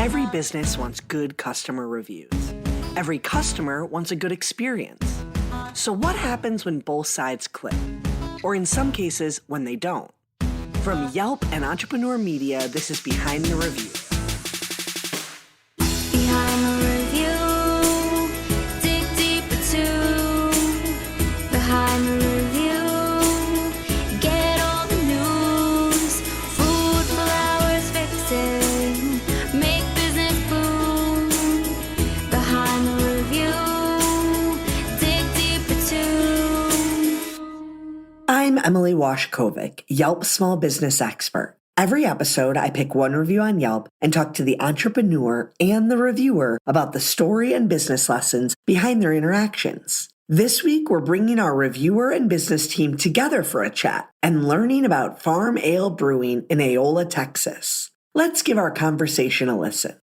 Every business wants good customer reviews. Every customer wants a good experience. So what happens when both sides click? Or in some cases, when they don't? From Yelp and Entrepreneur Media, this is Behind the Review. Behind the review, dig deeper too. Behind the review, get all the news. Food, flowers, fixing, make business boom. Behind the review, dig deeper too. I'm Emily Washkovic, Yelp small business expert. Every episode, I pick one review on Yelp and talk to the entrepreneur and the reviewer about the story and business lessons behind their interactions. This week, we're bringing our reviewer and business team together for a chat and learning about Farm Ale Brewing in Aola, Texas. Let's give our conversation a listen.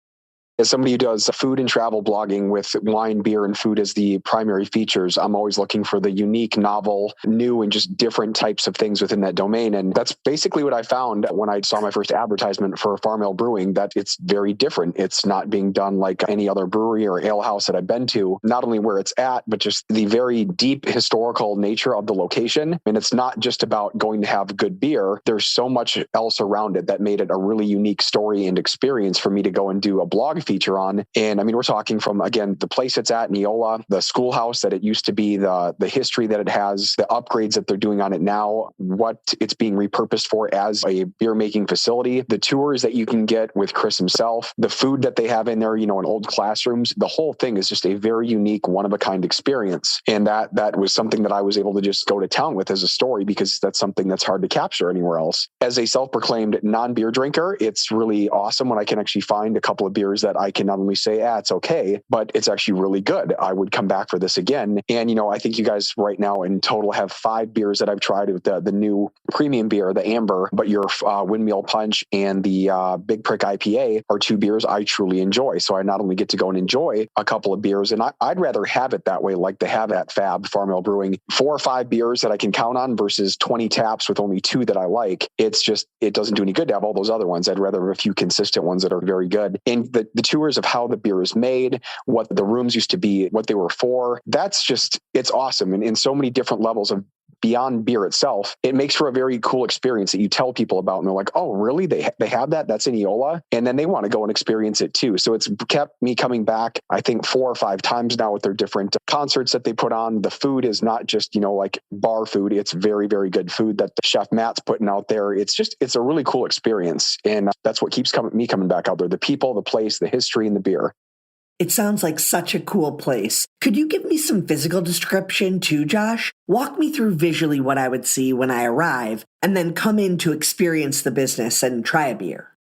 As somebody who does food and travel blogging with wine, beer, and food as the primary features, I'm always looking for the unique, novel, new, and just different types of things within that domain. And that's basically what I found when I saw my first advertisement for Farm Ale Brewing, that it's very different. It's not being done like any other brewery or ale house that I've been to, not only where it's at, but just the very deep historical nature of the location. And it's not just about going to have good beer. There's so much else around it that made it a really unique story and experience for me to go and do a blog feature on. And I mean, we're talking from, again, the place it's at, Neola, the schoolhouse that it used to be, the history that it has, the upgrades that they're doing on it now, what it's being repurposed for as a beer making facility, the tours that you can get with Chris himself, the food that they have in there, in old classrooms. The whole thing is just a very unique, one of a kind experience. And that was something that I was able to just go to town with as a story, because that's something that's hard to capture anywhere else. As a self-proclaimed non-beer drinker, it's really awesome when I can actually find a couple of beers that I can not only say, it's okay, but it's actually really good. I would come back for this again. And, I think you guys right now in total have 5 beers that I've tried with the new premium beer, the Amber, but your Windmill Punch and the Big Prick IPA are 2 beers I truly enjoy. So I not only get to go and enjoy a couple of beers, and I'd rather have it that way, like to have at Fab Farm Ale Brewing, 4 or 5 beers that I can count on versus 20 taps with only 2 that I like. It doesn't do any good to have all those other ones. I'd rather have a few consistent ones that are very good. And the tours of how the beer is made, what the rooms used to be, what they were for, it's awesome. And in so many different levels of beyond beer itself, it makes for a very cool experience that you tell people about. And they're like, oh, really? They have that? That's in Eola? And then they want to go and experience it too. So it's kept me coming back, I think 4 or 5 times now with their different concerts that they put on. The food is not just, like bar food. It's very, very good food that the chef Matt's putting out there. It's a really cool experience. And that's what keeps me coming back out there. The people, the place, the history, and the beer. It sounds like such a cool place. Could you give me some physical description too, Josh? Walk me through visually what I would see when I arrive, and then come in to experience the business and try a beer.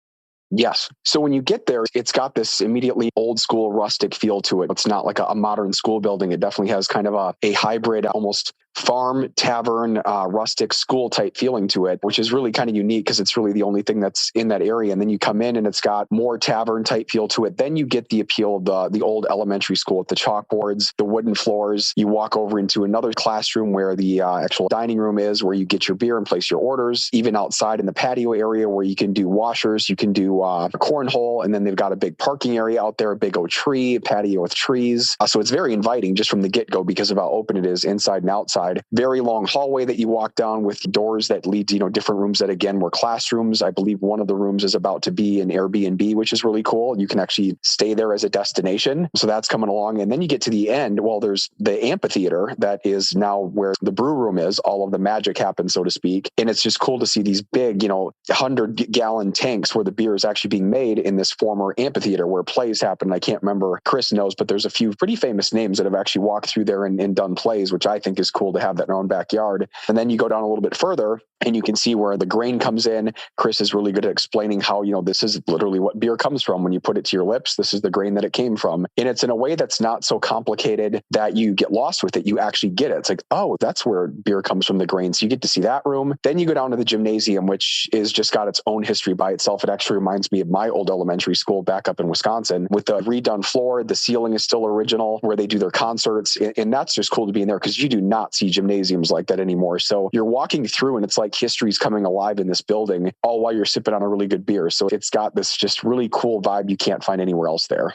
Yes. So when you get there, it's got this immediately old school rustic feel to it. It's not like a modern school building. It definitely has kind of a hybrid, almost farm, tavern, rustic school type feeling to it, which is really kind of unique because it's really the only thing that's in that area. And then you come in and it's got more tavern type feel to it. Then you get the appeal of the old elementary school with the chalkboards, the wooden floors. You walk over into another classroom where the actual dining room is, where you get your beer and place your orders, even outside in the patio area where you can do washers, you can do cornhole, and then they've got a big parking area out there, a big oak tree, a patio with trees. So it's very inviting just from the get-go because of how open it is inside and outside. Very long hallway that you walk down with doors that lead to, different rooms that again were classrooms. I believe one of the rooms is about to be an Airbnb, which is really cool. You can actually stay there as a destination. So that's coming along. And then you get to the end. Well, there's the amphitheater that is now where the brew room is. All of the magic happens, so to speak. And it's just cool to see these big, 100-gallon tanks where the beer is actually being made in this former amphitheater where plays happen. I can't remember, Chris knows, but there's a few pretty famous names that have actually walked through there and done plays, which I think is cool to have that in our own backyard. And then you go down a little bit further and you can see where the grain comes in. Chris is really good at explaining how, this is literally what beer comes from. When you put it to your lips, this is the grain that it came from. And it's in a way that's not so complicated that you get lost with it. You actually get it. It's like, oh, that's where beer comes from, the grain. So you get to see that room. Then you go down to the gymnasium, which is just got its own history by itself. It actually reminds me of my old elementary school back up in Wisconsin with the redone floor. The ceiling is still original where they do their concerts. And that's just cool to be in there because you do not see gymnasiums like that anymore. So you're walking through and it's like history's coming alive in this building, all while you're sipping on a really good beer. So it's got this just really cool vibe you can't find anywhere else there.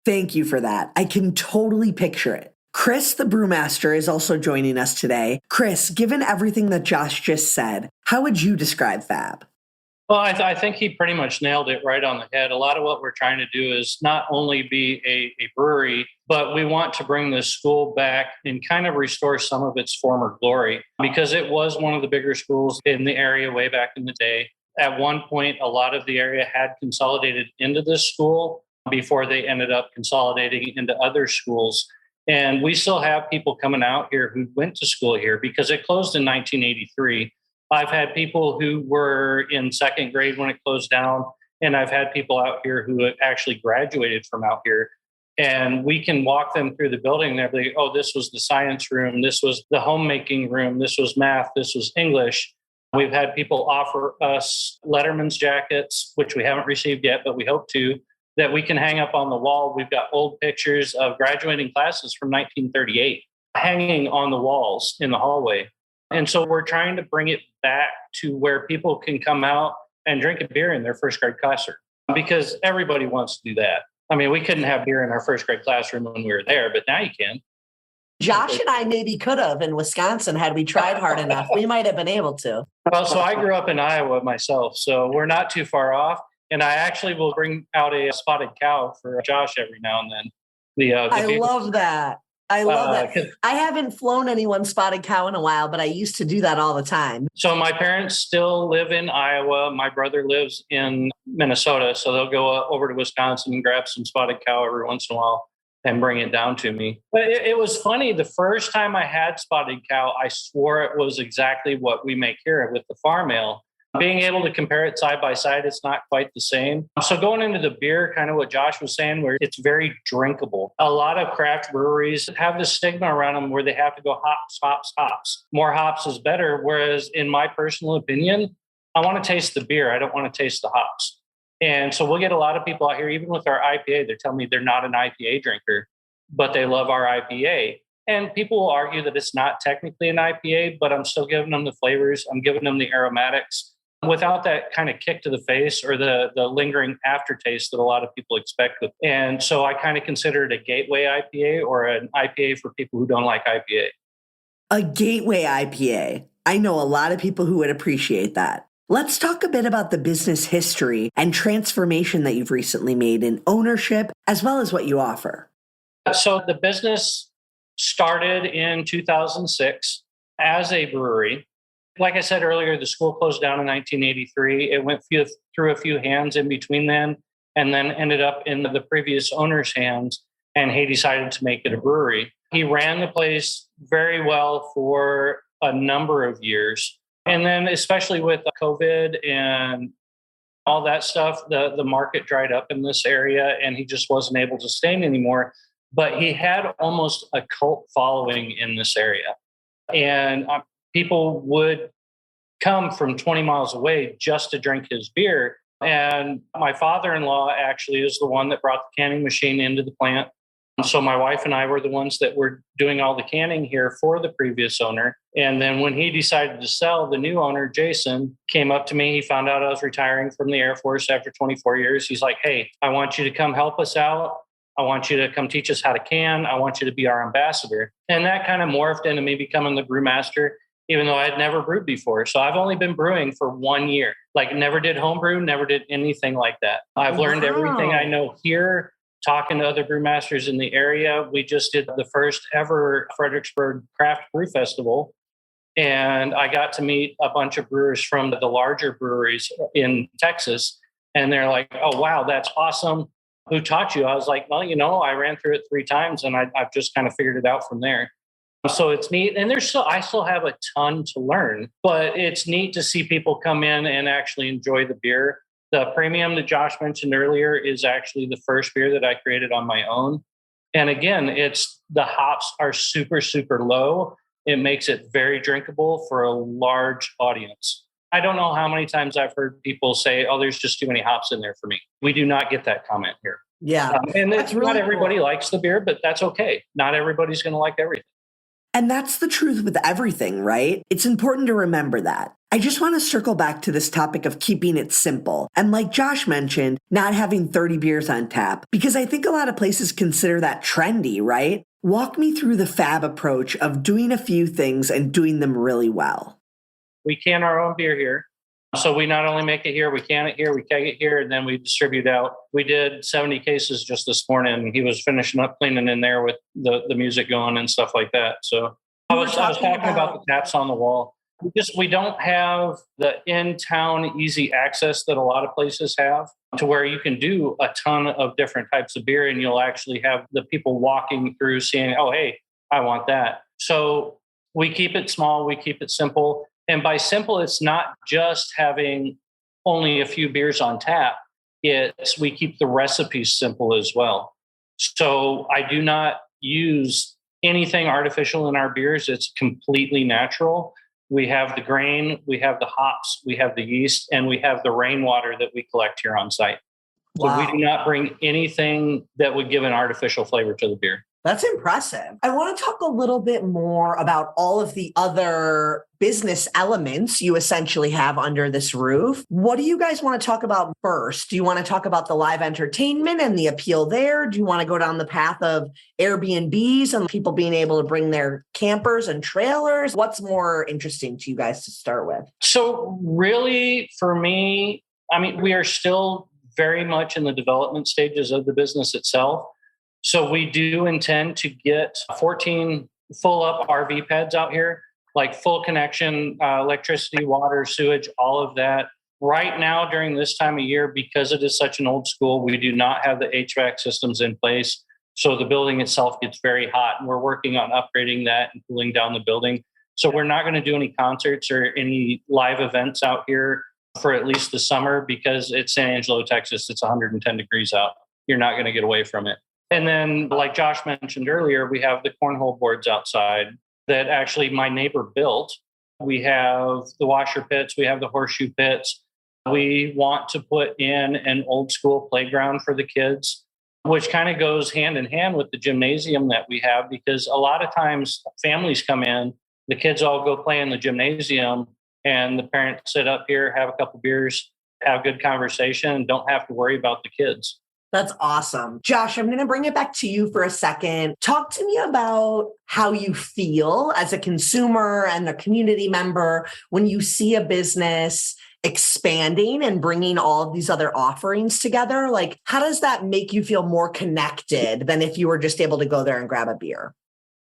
Thank you for that. I can totally picture it. Chris, the brewmaster, is also joining us today. Chris, given everything that Josh just said, how would you describe Fab? Well, I think he pretty much nailed it right on the head. A lot of what we're trying to do is not only be a brewery, but we want to bring this school back and kind of restore some of its former glory, because it was one of the bigger schools in the area way back in the day. At one point, a lot of the area had consolidated into this school before they ended up consolidating into other schools. And we still have people coming out here who went to school here because it closed in 1983. I've had people who were in second grade when it closed down, and I've had people out here who actually graduated from out here. And we can walk them through the building and they're like, oh, this was the science room, this was the homemaking room, this was math, this was English. We've had people offer us Letterman's jackets, which we haven't received yet, but we hope to, that we can hang up on the wall. We've got old pictures of graduating classes from 1938 hanging on the walls in the hallway. And so we're trying to bring it back to where people can come out and drink a beer in their first grade classroom, because everybody wants to do that. I mean, we couldn't have beer in our first grade classroom when we were there, but now you can. Josh and I maybe could have in Wisconsin had we tried hard enough. We might have been able to. Well, so I grew up in Iowa myself, so we're not too far off. And I actually will bring out a spotted cow for Josh every now and then. I love that. I love that. I haven't flown anyone spotted cow in a while, but I used to do that all the time. So my parents still live in Iowa. My brother lives in Minnesota. So they'll go over to Wisconsin and grab some spotted cow every once in a while and bring it down to me. But it was funny. The first time I had spotted cow, I swore it was exactly what we make here with the farm ale. Being able to compare it side by side, it's not quite the same. So going into the beer, kind of what Josh was saying, where it's very drinkable. A lot of craft breweries have this stigma around them where they have to go hops, hops, hops. More hops is better. Whereas in my personal opinion, I want to taste the beer. I don't want to taste the hops. And so we'll get a lot of people out here, even with our IPA, they're telling me they're not an IPA drinker, but they love our IPA. And people will argue that it's not technically an IPA, but I'm still giving them the flavors. I'm giving them the aromatics without that kind of kick to the face or the lingering aftertaste that a lot of people expect. And so I kind of consider it a gateway IPA or an IPA for people who don't like IPA. A gateway IPA. I know a lot of people who would appreciate that. Let's talk a bit about the business history and transformation that you've recently made in ownership, as well as what you offer. So the business started in 2006 as a brewery. Like I said earlier, the school closed down in 1983. It went through a few hands in between then, and then ended up in the previous owner's hands, and he decided to make it a brewery. He ran the place very well for a number of years. And then especially with COVID and all that stuff, the market dried up in this area, and he just wasn't able to sustain anymore. But he had almost a cult following in this area. And people would come from 20 miles away just to drink his beer. And my father-in-law actually is the one that brought the canning machine into the plant. So my wife and I were the ones that were doing all the canning here for the previous owner. And then when he decided to sell, the new owner, Jason, came up to me. He found out I was retiring from the Air Force after 24 years. He's like, hey, I want you to come help us out. I want you to come teach us how to can. I want you to be our ambassador. And that kind of morphed into me becoming the brewmaster, even though I had never brewed before. So I've only been brewing for 1 year, like never did homebrew, never did anything like that. I've learned everything I know here, talking to other brewmasters in the area. We just did the first ever Fredericksburg Craft Brew Festival. And I got to meet a bunch of brewers from the larger breweries in Texas. And they're like, oh, wow, that's awesome. Who taught you? I was like, well, I ran through it 3 times and I've just kind of figured it out from there. So it's neat. And I still have a ton to learn, but it's neat to see people come in and actually enjoy the beer. The premium that Josh mentioned earlier is actually the first beer that I created on my own. And again, the hops are super, super low. It makes it very drinkable for a large audience. I don't know how many times I've heard people say, oh, there's just too many hops in there for me. We do not get that comment here. Yeah. And that's really not everybody likes the beer, but that's okay. Not everybody's going to like everything. And that's the truth with everything, right? It's important to remember that. I just want to circle back to this topic of keeping it simple. And like Josh mentioned, not having 30 beers on tap, because I think a lot of places consider that trendy, right? Walk me through the fab approach of doing a few things and doing them really well. We can our own beer here. So we not only make it here, we can it here, we keg it here, and then we distribute out. We did 70 cases just this morning. He was finishing up cleaning in there with the music going and stuff like that. So I was talking about the taps on the wall. We don't have the in-town easy access that a lot of places have to where you can do a ton of different types of beer and you'll actually have the people walking through seeing, oh, hey, I want that. So we keep it small, we keep it simple. And by simple, it's not just having only a few beers on tap. We keep the recipes simple as well. So I do not use anything artificial in our beers. It's completely natural. We have the grain, we have the hops, we have the yeast, and we have the rainwater that we collect here on site. So we do not bring anything that would give an artificial flavor to the beer. That's impressive. I want to talk a little bit more about all of the other business elements you essentially have under this roof. What do you guys want to talk about first? Do you want to talk about the live entertainment and the appeal there? Do you want to go down the path of Airbnbs and people being able to bring their campers and trailers? What's more interesting to you guys to start with? So really, for me, we are still very much in the development stages of the business itself. So we do intend to get 14 full up RV pads out here, like full connection, electricity, water, sewage, all of that. Right now, during this time of year, because it is such an old school, we do not have the HVAC systems in place. So the building itself gets very hot, and we're working on upgrading that and cooling down the building. So we're not going to do any concerts or any live events out here for at least the summer because it's San Angelo, Texas. It's 110 degrees out. You're not going to get away from it. And then, like Josh mentioned earlier, we have the cornhole boards outside that actually my neighbor built. We have the washer pits. We have the horseshoe pits. We want to put in an old school playground for the kids, which kind of goes hand in hand with the gymnasium that we have, because a lot of times families come in, the kids all go play in the gymnasium, and the parents sit up here, have a couple beers, have good conversation, and don't have to worry about the kids. That's awesome. Josh, I'm going to bring it back to you for a second. Talk to me about how you feel as a consumer and a community member when you see a business expanding and bringing all of these other offerings together. Like, how does that make you feel more connected than if you were just able to go there and grab a beer?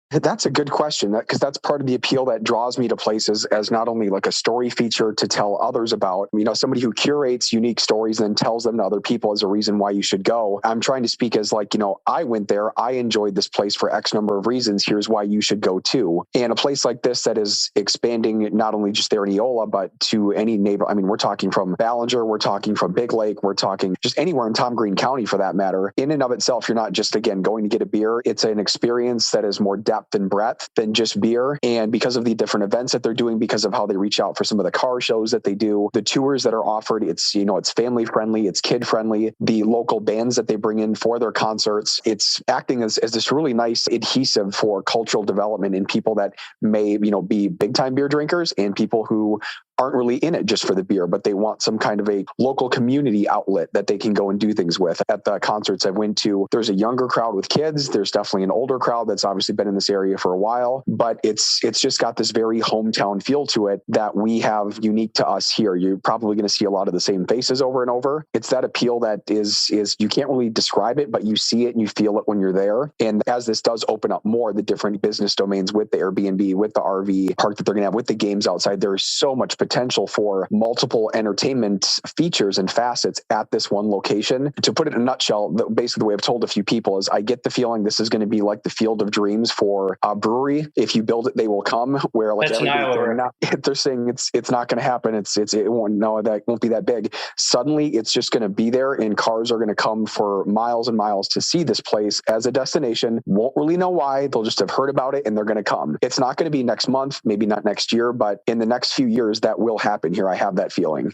That's a good question, because that's part of the appeal that draws me to places as not only like a story feature to tell others about, somebody who curates unique stories and then tells them to other people as a reason why you should go. I'm trying to speak as like, I went there, I enjoyed this place for X number of reasons. Here's why you should go too. And a place like this that is expanding not only just there in Eola, but to any neighbor. We're talking from Ballinger, we're talking from Big Lake, we're talking just anywhere in Tom Green County for that matter. In and of itself, you're not just, again, going to get a beer. It's an experience that is more depth and breadth than just beer. And because of the different events that they're doing, because of how they reach out for some of the car shows that they do, the tours that are offered, it's family friendly, it's kid friendly, the local bands that they bring in for their concerts, it's acting as this really nice adhesive for cultural development in people that may, be big time beer drinkers and people who aren't really in it just for the beer, but they want some kind of a local community outlet that they can go and do things with. At the concerts I went to, there's a younger crowd with kids. There's definitely an older crowd that's obviously been in this area for a while, but it's just got this very hometown feel to it that we have unique to us here. You're probably going to see a lot of the same faces over and over. It's that appeal that is you can't really describe it, but you see it and you feel it when you're there. And as this does open up more, the different business domains with the Airbnb, with the RV park that they're going to have, with the games outside, there's so much potential for multiple entertainment features and facets at this one location. To put it in a nutshell, basically the way I've told a few people is I get the feeling this is going to be like the Field of Dreams for a brewery. If you build it, they will come. Where like they're saying it's not going to happen. It won't be that big. Suddenly, it's just going to be there, and cars are going to come for miles and miles to see this place as a destination. Won't really know why. They'll just have heard about it, and they're going to come. It's not going to be next month, maybe not next year, but in the next few years, that will happen here. I have that feeling.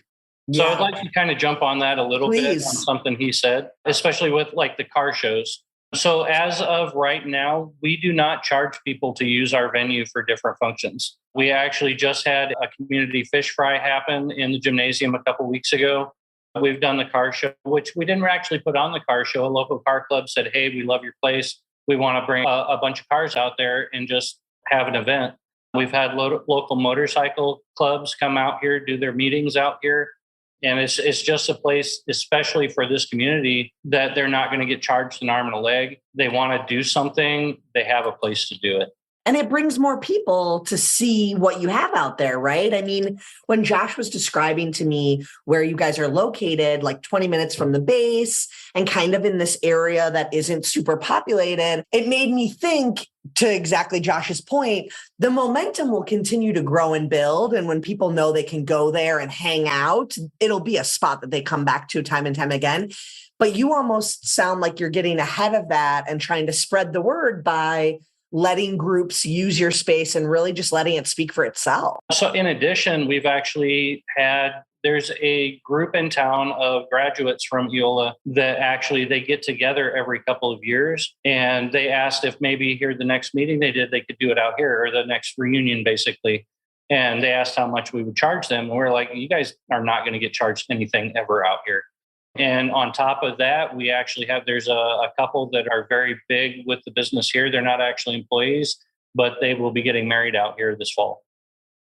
So I'd like to kind of jump on that a little bit on something he said, especially with like the car shows. So as of right now, we do not charge people to use our venue for different functions. We actually just had a community fish fry happen in the gymnasium a couple weeks ago. We've done the car show, which we didn't actually put on the car show. A local car club said, "Hey, we love your place. We want to bring a bunch of cars out there and just have an event." We've had local motorcycle clubs come out here, do their meetings out here. And it's just a place, especially for this community, that they're not going to get charged an arm and a leg. They want to do something, they have a place to do it. And it brings more people to see what you have out there, right? I mean, when Josh was describing to me where you guys are located, like 20 minutes from the base and kind of in this area that isn't super populated, it made me think, to exactly Josh's point, the momentum will continue to grow and build. And when people know they can go there and hang out, it'll be a spot that they come back to time and time again. But you almost sound like you're getting ahead of that and trying to spread the word by letting groups use your space and really just letting it speak for itself. So in addition, there's a group in town of graduates from EOLA that actually they get together every couple of years. And they asked if maybe here the next meeting they could do it out here, or the next reunion basically. And they asked how much we would charge them. And we're like, you guys are not going to get charged anything ever out here. And on top of that, we actually there's a couple that are very big with the business here. They're not actually employees, but they will be getting married out here this fall.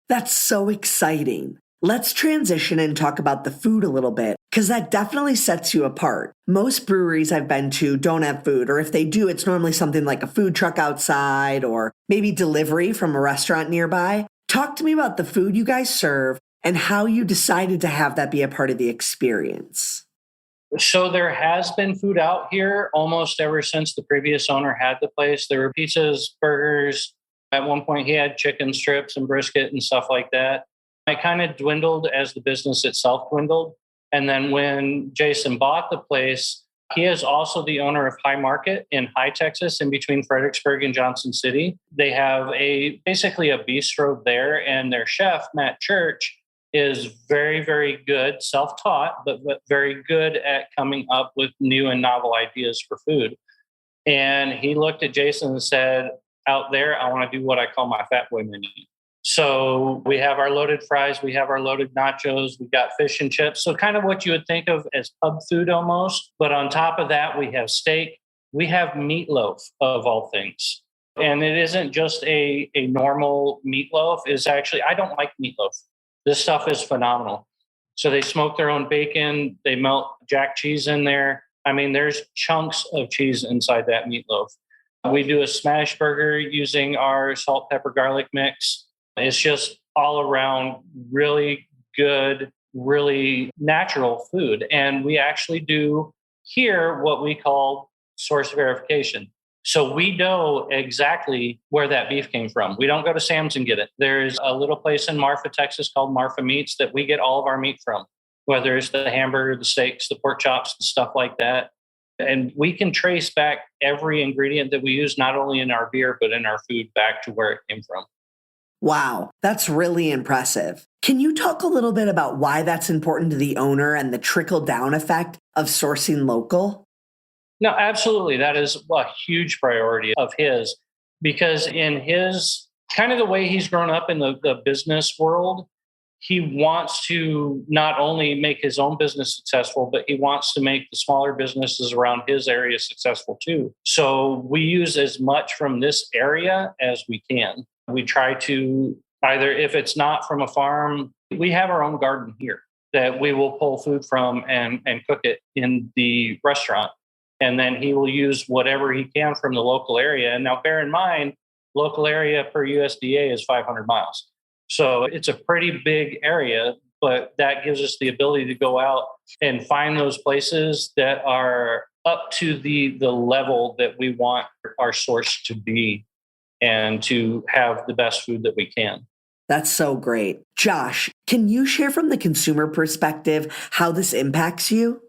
That's so exciting. Let's transition and talk about the food a little bit, because that definitely sets you apart. Most breweries I've been to don't have food, or if they do, it's normally something like a food truck outside or maybe delivery from a restaurant nearby. Talk to me about the food you guys serve and how you decided to have that be a part of the experience. So there has been food out here almost ever since the previous owner had the place. There were pizzas, burgers. At one point, he had chicken strips and brisket and stuff like that. It kind of dwindled as the business itself dwindled. And then when Jason bought the place, he is also the owner of High Market in High, Texas, in between Fredericksburg and Johnson City. They have basically a bistro there, and their chef, Matt Church, is very, very good, self-taught, but very good at coming up with new and novel ideas for food. And he looked at Jason and said, out there, I want to do what I call my fat boy menu. So we have our loaded fries, we have our loaded nachos, we got fish and chips. So kind of what you would think of as pub food almost. But on top of that, we have steak, we have meatloaf of all things. And it isn't just a normal meatloaf. It's actually, I don't like meatloaf. This stuff is phenomenal. So they smoke their own bacon. They melt jack cheese in there. I mean, there's chunks of cheese inside that meatloaf. We do a smash burger using our salt, pepper, garlic mix. It's just all around really good, really natural food. And we actually do here what we call source verification. So we know exactly where that beef came from. We don't go to Sam's and get it. There's a little place in Marfa, Texas called Marfa Meats that we get all of our meat from, whether it's the hamburger, the steaks, the pork chops, the stuff like that. And we can trace back every ingredient that we use, not only in our beer, but in our food, back to where it came from. Wow, that's really impressive. Can you talk a little bit about why that's important to the owner and the trickle-down effect of sourcing local? No, absolutely. That is a huge priority of his, because in his kind of the way he's grown up in the business world, he wants to not only make his own business successful, but he wants to make the smaller businesses around his area successful too. So we use as much from this area as we can. We try to either, if it's not from a farm, we have our own garden here that we will pull food from and cook it in the restaurant. And then he will use whatever he can from the local area. And now bear in mind, local area per USDA is 500 miles. So it's a pretty big area, but that gives us the ability to go out and find those places that are up to the level that we want our source to be and to have the best food that we can. That's so great. Josh, can you share from the consumer perspective how this impacts you?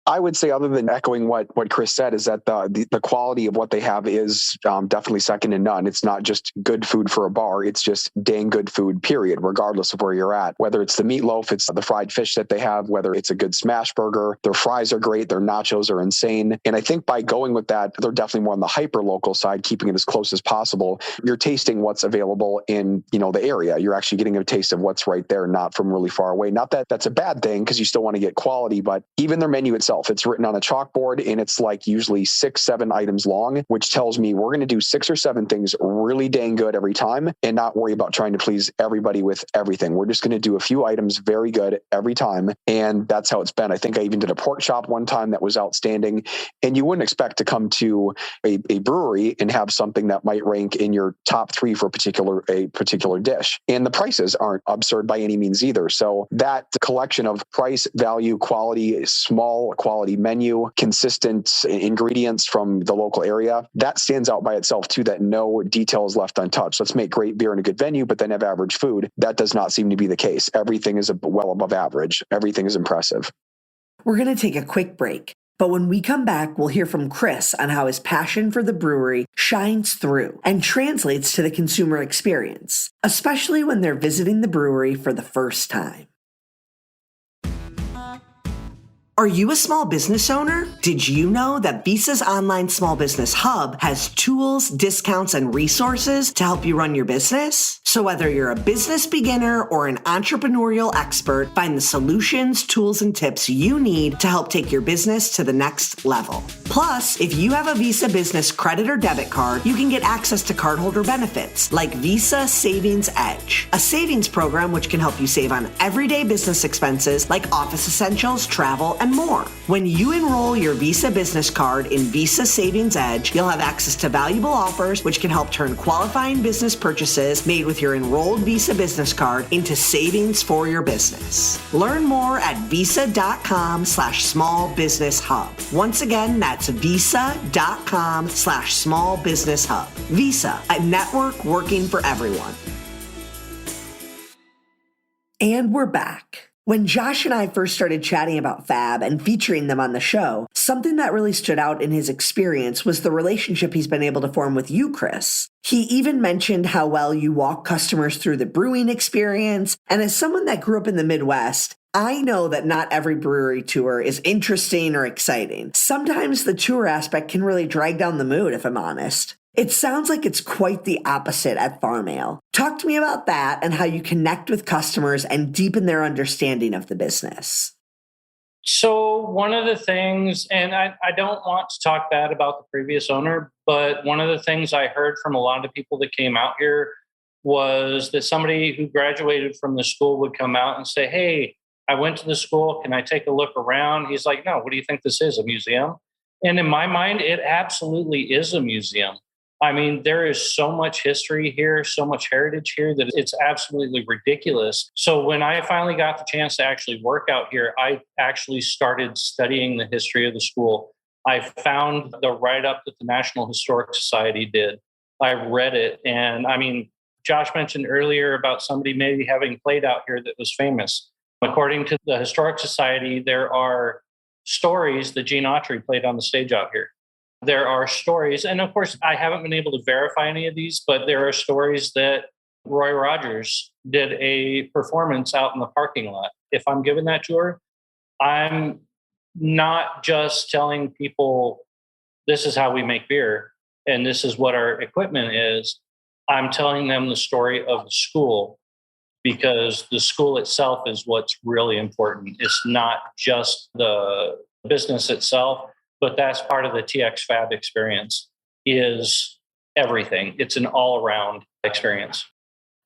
I would say, other than echoing what Chris said, is that the quality of what they have is definitely second to none. It's not just good food for a bar. It's just dang good food, period, regardless of where you're at. Whether it's the meatloaf, it's the fried fish that they have, whether it's a good smash burger, their fries are great, their nachos are insane. And I think by going with that, they're definitely more on the hyper local side, keeping it as close as possible. You're tasting what's available in, the area. You're actually getting a taste of what's right there, not from really far away. Not that that's a bad thing, because you still want to get quality, but even their menu itself, it's written on a chalkboard, and it's like usually 6-7 items long, which tells me we're going to do 6 or 7 things really dang good every time and not worry about trying to please everybody with everything. We're just going to do a few items very good every time. And that's how it's been. I think I even did a pork chop one time that was outstanding. And you wouldn't expect to come to a brewery and have something that might rank in your top 3 for a particular dish. And the prices aren't absurd by any means either. So that collection of price, value, quality, small quality menu, consistent ingredients from the local area, that stands out by itself too, that no detail is left untouched. Let's make great beer in a good venue, but then have average food. That does not seem to be the case. Everything is well above average. Everything is impressive. We're going to take a quick break, but when we come back, we'll hear from Chris on how his passion for the brewery shines through and translates to the consumer experience, especially when they're visiting the brewery for the first time. Are you a small business owner? Did you know that Visa's online small business hub has tools, discounts, and resources to help you run your business? So whether you're a business beginner or an entrepreneurial expert, find the solutions, tools, and tips you need to help take your business to the next level. Plus, if you have a Visa business credit or debit card, you can get access to cardholder benefits like Visa Savings Edge, a savings program which can help you save on everyday business expenses like office essentials, travel, and more. When you enroll your Visa business card in Visa Savings Edge, you'll have access to valuable offers which can help turn qualifying business purchases made with your enrolled Visa business card into savings for your business. Learn more at visa.com/small business hub. Once again, that's visa.com/small business hub. Visa, a network working for everyone. And we're back. When Josh and I first started chatting about Fab and featuring them on the show, something that really stood out in his experience was the relationship he's been able to form with you, Chris. He even mentioned how well you walk customers through the brewing experience. And as someone that grew up in the Midwest, I know that not every brewery tour is interesting or exciting. Sometimes the tour aspect can really drag down the mood, if I'm honest. It sounds like it's quite the opposite at Farm Ale. Talk to me about that and how you connect with customers and deepen their understanding of the business. So one of the things, and I don't want to talk bad about the previous owner, but one of the things I heard from a lot of people that came out here was that somebody who graduated from the school would come out and say, "Hey, I went to the school. Can I take a look around?" He's like, "No, what do you think this is, a museum?" And in my mind, it absolutely is a museum. I mean, there is so much history here, so much heritage here that it's absolutely ridiculous. So when I finally got the chance to actually work out here, I actually started studying the history of the school. I found the write-up that the National Historic Society did. I read it. And I mean, Josh mentioned earlier about somebody maybe having played out here that was famous. According to the Historic Society, there are stories that Gene Autry played on the stage out here. There are stories, and of course, I haven't been able to verify any of these, but there are stories that Roy Rogers did a performance out in the parking lot. If I'm giving that tour, I'm not just telling people this is how we make beer and this is what our equipment is. I'm telling them the story of the school, because the school itself is what's really important. It's not just the business itself, but that's part of the TX Fab experience, is everything. It's an all-around experience.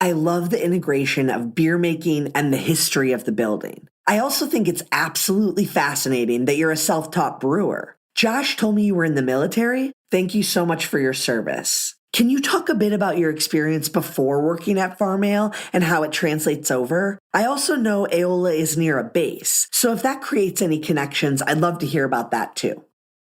I love the integration of beer making and the history of the building. I also think it's absolutely fascinating that you're a self-taught brewer. Josh told me you were in the military. Thank you so much for your service. Can you talk a bit about your experience before working at Farm Ale and how it translates over? I also know Aola is near a base, so if that creates any connections, I'd love to hear about that too.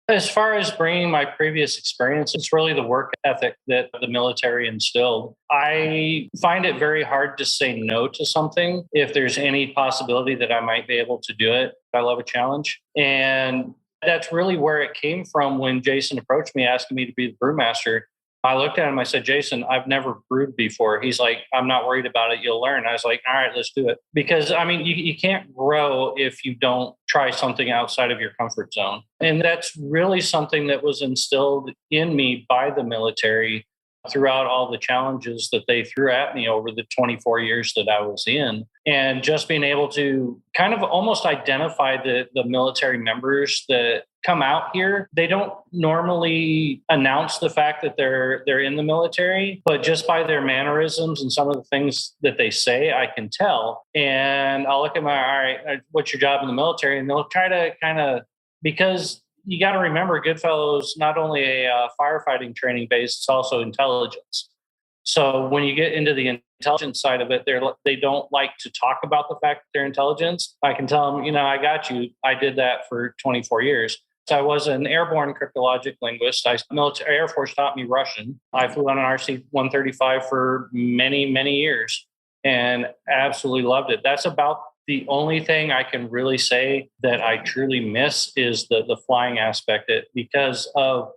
As far as bringing my previous experience, it's really the work ethic that the military instilled. I find it very hard to say no to something if there's any possibility that I might be able to do it. I love a challenge. And that's really where it came from when Jason approached me asking me to be the brewmaster. I looked at him, I said, Jason, I've never brewed before. He's like, I'm not worried about it. You'll learn. I was like, all right, let's do it. Because I mean, you can't grow if you don't try something outside of your comfort zone. And that's really something that was instilled in me by the military throughout all the challenges that they threw at me over the 24 years that I was in. And just being able to kind of almost identify the military members that come out here. They don't normally announce the fact that they're in the military, but just by their mannerisms and some of the things that they say, I can tell. And I'll look at all right, what's your job in the military? And they'll try to kind of, because you got to remember, Goodfellow's not only a firefighting training base, it's also intelligence. So when you get into the intelligence side of it, they don't like to talk about the fact that they're intelligence. I can tell them, I got you. I did that for 24 years. So I was an airborne cryptologic linguist. Military Air Force taught me Russian. I flew on an RC-135 for many, many years and absolutely loved it. That's about the only thing I can really say that I truly miss is the flying aspect, because of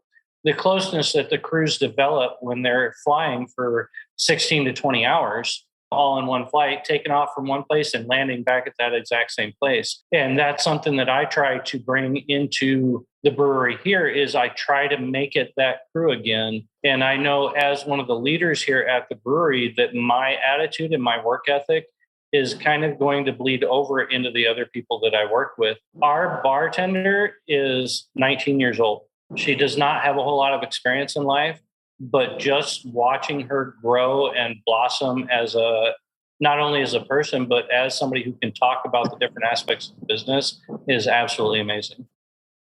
the closeness that the crews develop when they're flying for 16 to 20 hours, all in one flight, taking off from one place and landing back at that exact same place. And that's something that I try to bring into the brewery here is I try to make it that crew again. And I know as one of the leaders here at the brewery that my attitude and my work ethic is kind of going to bleed over into the other people that I work with. Our bartender is 19 years old. She does not have a whole lot of experience in life, but just watching her grow and blossom as not only as a person, but as somebody who can talk about the different aspects of the business is absolutely amazing.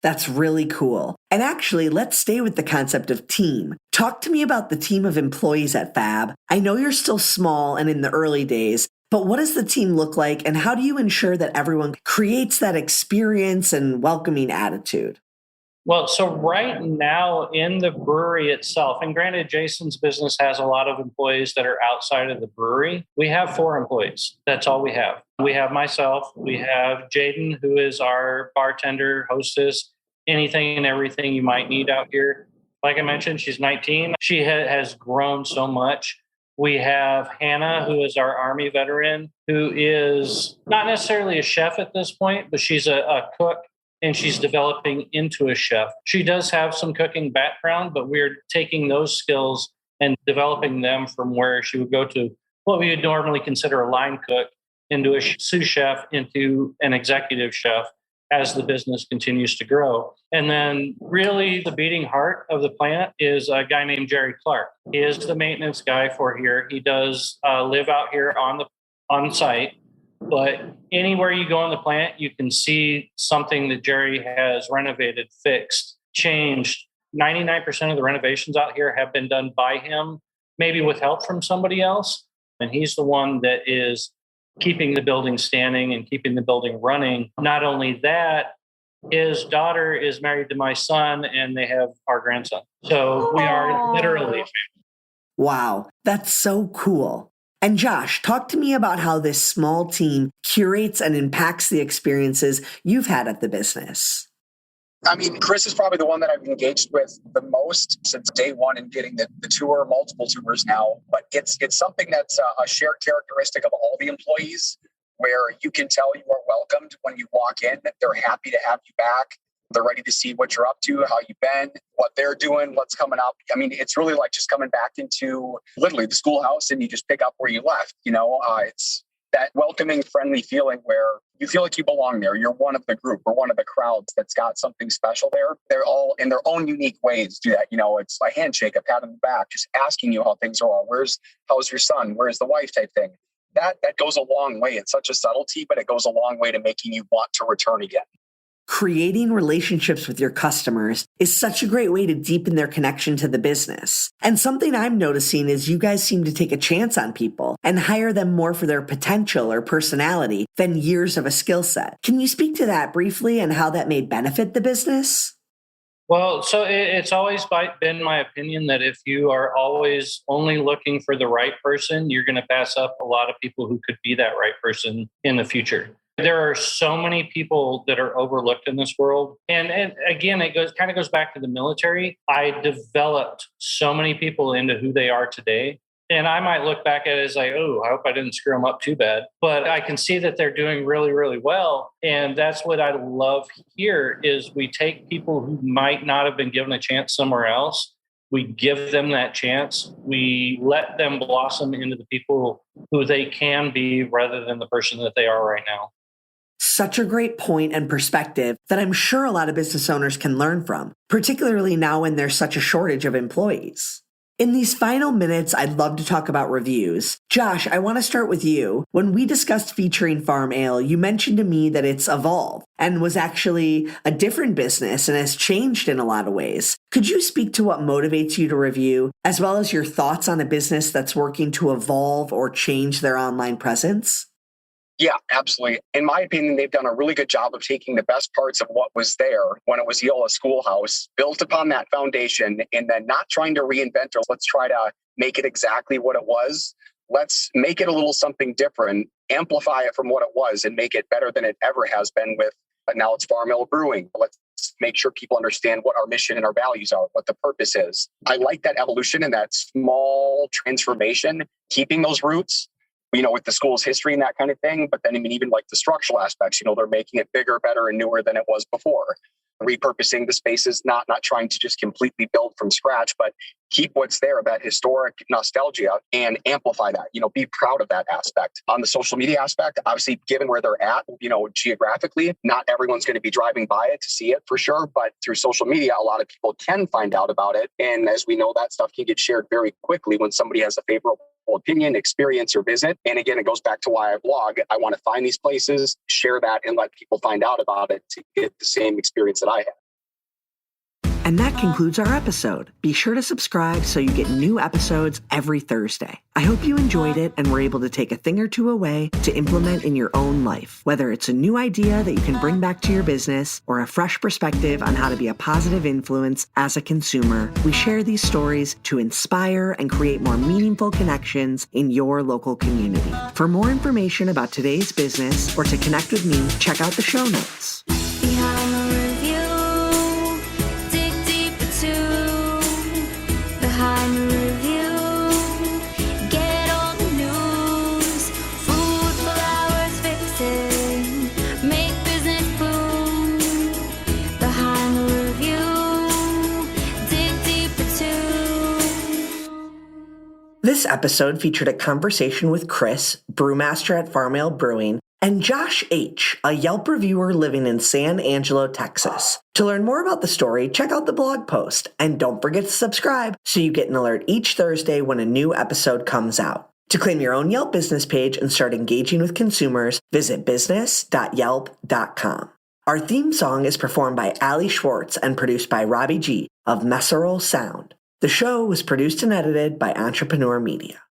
That's really cool. And actually, let's stay with the concept of team. Talk to me about the team of employees at Fab. I know you're still small and in the early days, but what does the team look like and how do you ensure that everyone creates that experience and welcoming attitude? Well, so right now in the brewery itself, and granted, Jason's business has a lot of employees that are outside of the brewery. We have 4 employees. That's all we have. We have myself. We have Jaden, who is our bartender, hostess, anything and everything you might need out here. Like I mentioned, she's 19. She has grown so much. We have Hannah, who is our Army veteran, who is not necessarily a chef at this point, but she's a cook. And she's developing into a chef. She does have some cooking background, but we're taking those skills and developing them from where she would go to what we would normally consider a line cook into a sous chef, into an executive chef as the business continues to grow. And then really the beating heart of the plant is a guy named Jerry Clark. He is the maintenance guy for here. He does live out here on site. But anywhere you go in the plant, you can see something that Jerry has renovated, fixed, changed. 99% of the renovations out here have been done by him, maybe with help from somebody else. And he's the one that is keeping the building standing and keeping the building running. Not only that, his daughter is married to my son and they have our grandson. So we are literally. Wow, that's so cool. And Josh, talk to me about how this small team curates and impacts the experiences you've had at the business. I mean, Chris is probably the one that I've engaged with the most since day one and getting the tour, multiple tours now. But it's something that's a shared characteristic of all the employees where you can tell you are welcomed when you walk in. They're happy to have you back. They're ready to see what you're up to, how you've been, what they're doing, what's coming up. I mean, it's really like just coming back into literally the schoolhouse and you just pick up where you left. It's that welcoming, friendly feeling where you feel like you belong there. You're one of the group or one of the crowds that's got something special there. They're all in their own unique ways do that. It's a handshake, a pat on the back, just asking you how things are. How's your son? Where's the wife type thing. That goes a long way. It's such a subtlety, but it goes a long way to making you want to return again. Creating relationships with your customers is such a great way to deepen their connection to the business. And something I'm noticing is you guys seem to take a chance on people and hire them more for their potential or personality than years of a skill set. Can you speak to that briefly and how that may benefit the business? Well, so it's always been my opinion that if you are always only looking for the right person, you're going to pass up a lot of people who could be that right person in the future. There are so many people that are overlooked in this world. And again, it goes back to the military. I developed so many people into who they are today. And I might look back at it as like, oh, I hope I didn't screw them up too bad. But I can see that they're doing really, really well. And that's what I love here is we take people who might not have been given a chance somewhere else. We give them that chance. We let them blossom into the people who they can be rather than the person that they are right now. Such a great point and perspective that I'm sure a lot of business owners can learn from, particularly now when there's such a shortage of employees. In these final minutes, I'd love to talk about reviews. Josh, I want to start with you. When we discussed featuring Farm Ale, you mentioned to me that it's evolved and was actually a different business and has changed in a lot of ways. Could you speak to what motivates you to review, as well as your thoughts on a business that's working to evolve or change their online presence? Yeah, absolutely. In my opinion, they've done a really good job of taking the best parts of what was there when it was Yola Schoolhouse, built upon that foundation, and then not trying to reinvent it. Let's try to make it exactly what it was. Let's make it a little something different, amplify it from what it was, and make it better than it ever has been with, now it's Farm Ale Brewing. Let's make sure people understand what our mission and our values are, what the purpose is. I like that evolution and that small transformation, keeping those roots, with the school's history and that kind of thing. But then, even like the structural aspects, they're making it bigger, better, and newer than it was before. Repurposing the spaces, not trying to just completely build from scratch, but keep what's there, that historic nostalgia, and amplify that, be proud of that aspect. On the social media aspect, obviously, given where they're at, geographically, not everyone's going to be driving by it to see it for sure, but through social media, a lot of people can find out about it. And as we know, that stuff can get shared very quickly when somebody has a favorable opinion, experience, or visit. And again, it goes back to why I blog. I want to find these places, share that, and let people find out about it to get the same experience that I had. And that concludes our episode. Be sure to subscribe so you get new episodes every Thursday. I hope you enjoyed it and were able to take a thing or two away to implement in your own life. Whether it's a new idea that you can bring back to your business or a fresh perspective on how to be a positive influence as a consumer, we share these stories to inspire and create more meaningful connections in your local community. For more information about today's business or to connect with me, check out the show notes. Behind the review, dig deeper too. Behind the review, get all the news. Food, flowers, fixing, make business boom. Behind the review, dig deeper too. This episode featured a conversation with Chris, brewmaster at Farm Ale Brewing, and Josh H., a Yelp reviewer living in San Angelo, Texas. To learn more about the story, check out the blog post, and don't forget to subscribe so you get an alert each Thursday when a new episode comes out. To claim your own Yelp business page and start engaging with consumers, visit business.yelp.com. Our theme song is performed by Ali Schwartz and produced by Robbie G. of Messerol Sound. The show was produced and edited by Entrepreneur Media.